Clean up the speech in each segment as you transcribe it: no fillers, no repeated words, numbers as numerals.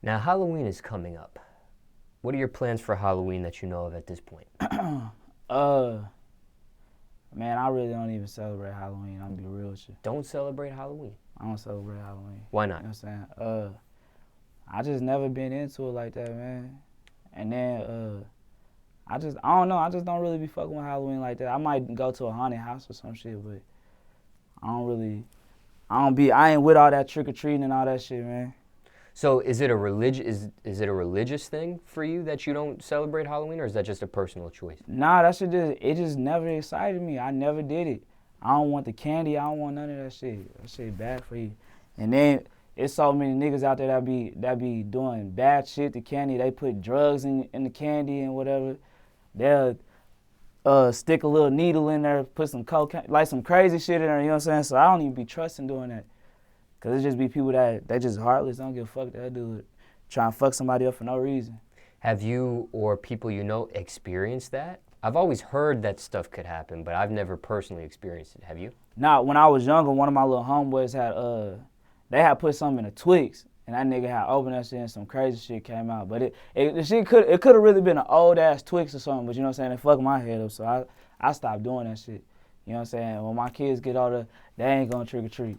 Now, Halloween is coming up. What are your plans for Halloween that you know of at this point? uh, Man, I really don't even celebrate Halloween. I'm gonna be real with you. Don't celebrate Halloween. I don't celebrate Halloween. Why You not? know what I'm saying? I just never been into it like that, man. And then, I don't know. I just don't really be fucking with Halloween like that. I might go to a haunted house or some shit, but I ain't with all that trick or treating and all that shit, man. So is it a religious thing for you that you don't celebrate Halloween, or is that just a personal choice? Nah, it just never excited me. I never did it. I don't want the candy. I don't want none of that shit. That shit bad for you. And then it's so many niggas out there that be doing bad shit to candy. They put drugs in the candy and whatever. They'll stick a little needle in there, put some cocaine, like some crazy shit in there. You know what I'm saying? So I don't even be trusting doing that. Cause it just be people that they just heartless. Don't give a fuck that do it. Trying to fuck somebody up for no reason. Have you or people you know experienced that? I've always heard that stuff could happen, but I've never personally experienced it. Have you? Now, when I was younger, one of my little homeboys they had put something in a Twix, and that nigga had opened that shit and some crazy shit came out. But the shit could have really been an old ass Twix or something. But you know what I'm saying? It fucked my head up, so I stopped doing that shit. You know what I'm saying? When my kids get older, they ain't gonna trick or treat.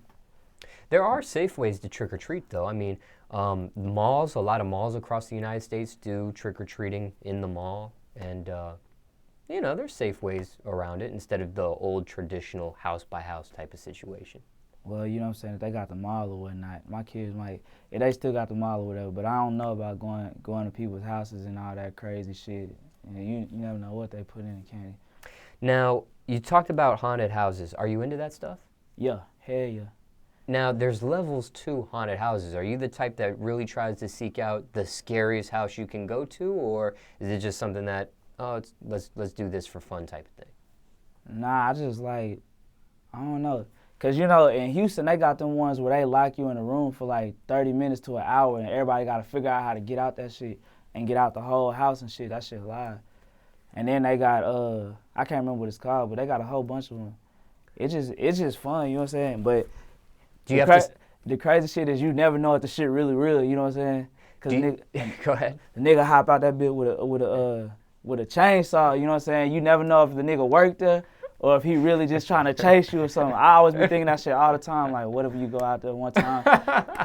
There are safe ways to trick or treat, though. I mean, malls, a lot of malls across the United States do trick or treating in the mall, and there's safe ways around it instead of the old traditional house by house type of situation. Well, you know what I'm saying? If they got the mall or whatnot, my kids might, if they still got the mall or whatever, but I don't know about going to people's houses and all that crazy shit. And you never know what they put in the candy. Now, you talked about haunted houses. Are you into that stuff? Yeah, hell yeah. Now, there's levels to haunted houses. Are you the type that really tries to seek out the scariest house you can go to, or is it just something that, let's do this for fun type of thing? Nah, I just like, I don't know. Cause in Houston, they got them ones where they lock you in a room for like 30 minutes to an hour and everybody gotta figure out how to get out that shit and get out the whole house and shit. That shit live. And then they got, I can't remember what it's called, but they got a whole bunch of them. It's just fun, you know what I'm saying? But the crazy shit is you never know if the shit really real, you know what I'm saying? Cause Go ahead. The nigga hop out that bit with a chainsaw, you know what I'm saying? You never know if the nigga worked there or if he really just trying to chase you or something. I always be thinking that shit all the time. Like, what if you go out there one time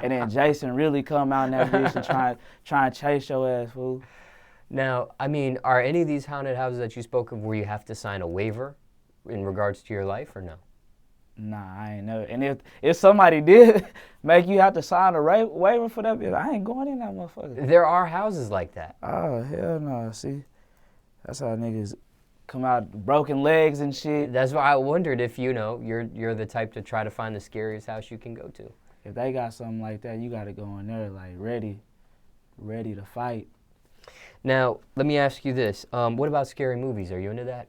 and then Jason really come out in that bitch and try and chase your ass, fool? Now, I mean, are any of these haunted houses that you spoke of where you have to sign a waiver in regards to your life, or no? Nah, I ain't never. And if somebody did make you have to sign a waiver for that bitch, I ain't going in that motherfucker. There are houses like that. Oh, hell no. See, that's how niggas come out broken legs and shit. That's why I wondered if, you're the type to try to find the scariest house you can go to. If they got something like that, you got to go in there like ready to fight. Now, let me ask you this. What about scary movies? Are you into that?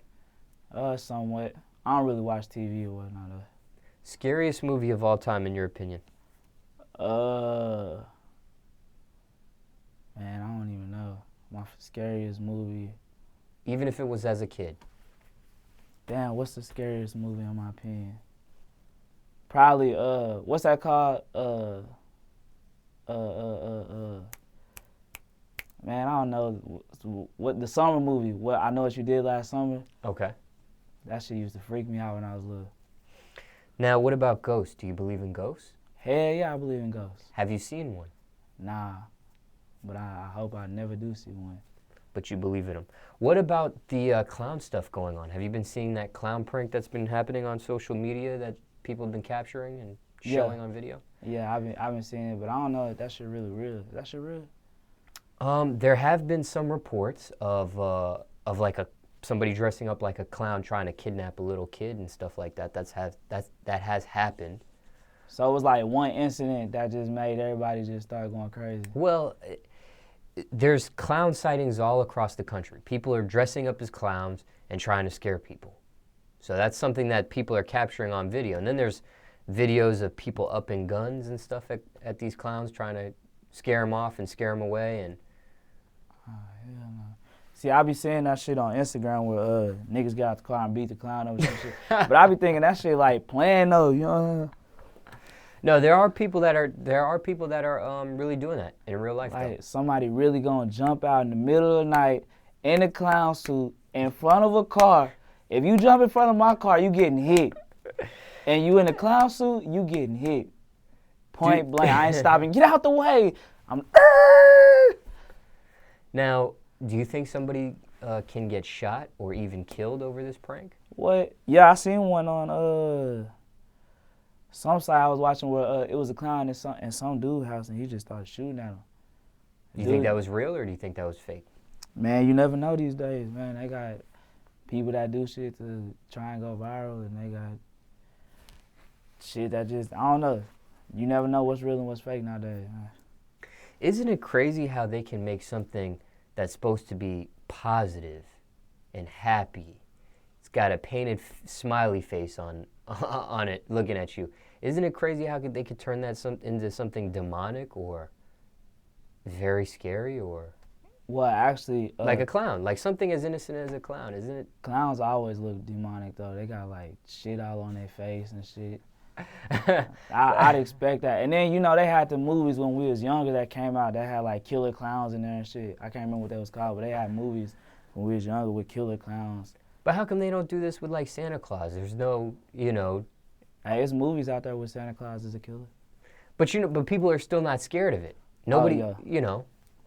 Somewhat. I don't really watch TV or whatnot. Scariest movie of all time, in your opinion? Man, I don't even know. My scariest movie. Even if it was as a kid. Damn, what's the scariest movie in my opinion? Probably, what's that called? Man, I don't know. What the summer movie, What I Know What You Did Last Summer. Okay. That shit used to freak me out when I was little. Now, what about ghosts? Do you believe in ghosts? Hell yeah, I believe in ghosts. Have you seen one? Nah, but I hope I never do see one. But you believe in them. What about the clown stuff going on? Have you been seeing that clown prank that's been happening on social media that people have been capturing and showing on video? Yeah, I've been seeing it, but I don't know if that shit really real. Is that shit real? There have been some reports of like somebody dressing up like a clown trying to kidnap a little kid and stuff like that. That has happened. So it was like one incident that just made everybody just start going crazy. Well, there's clown sightings all across the country. People are dressing up as clowns and trying to scare people. So that's something that people are capturing on video. And then there's videos of people upping guns and stuff at these clowns trying to scare them off and scare them away. And hell no. See, I be seeing that shit on Instagram where niggas get out the car and beat the clown over some shit. But I be thinking that shit like playing though, you know what I mean? No, there are people that are really doing that in real life. Like somebody really gonna jump out in the middle of the night in a clown suit in front of a car. If you jump in front of my car, you getting hit. And you in a clown suit, you getting hit. Point blank. I ain't stopping. Get out the way. I'm. Now, do you think somebody can get shot or even killed over this prank? What? Yeah, I seen one on some site I was watching where it was a clown in some dude's house and he just started shooting at him. Do you think that was real or do you think that was fake? Man, you never know these days, man. They got people that do shit to try and go viral, and they got shit that just, I don't know. You never know what's real and what's fake nowadays, man. Isn't it crazy how they can make something that's supposed to be positive and happy? It's got a painted smiley face on it looking at you. Isn't it crazy how they could turn that into something demonic or very scary or... Well, actually... like a clown, like something as innocent as a clown, isn't it? Clowns always look demonic, though. They got, like, shit all on their face and shit. I'd expect that. And then, you know, they had the movies when we was younger that came out that had, like, killer clowns in there and shit. I can't remember what that was called, but they had movies when we was younger with killer clowns. But how come they don't do this with, like, Santa Claus? There's no, you know... Hey, there's movies out there where Santa Claus is a killer. But, you know, but people are still not scared of it. Nobody, you know...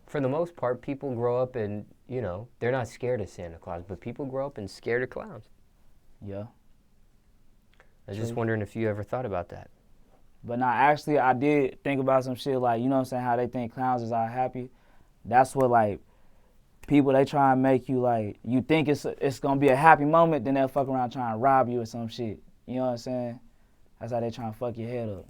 For the most part, people grow up and, you know, they're not scared of Santa Claus, but people grow up and scared of clowns. Yeah. I was just wondering if you ever thought about that. But now, actually, I did think about some shit like, you know what I'm saying, how they think clowns is all happy. That's what, like, people, they try and make you, like, you think it's going to be a happy moment, then they'll fuck around trying to rob you or some shit. You know what I'm saying? That's how they trying to fuck your head up.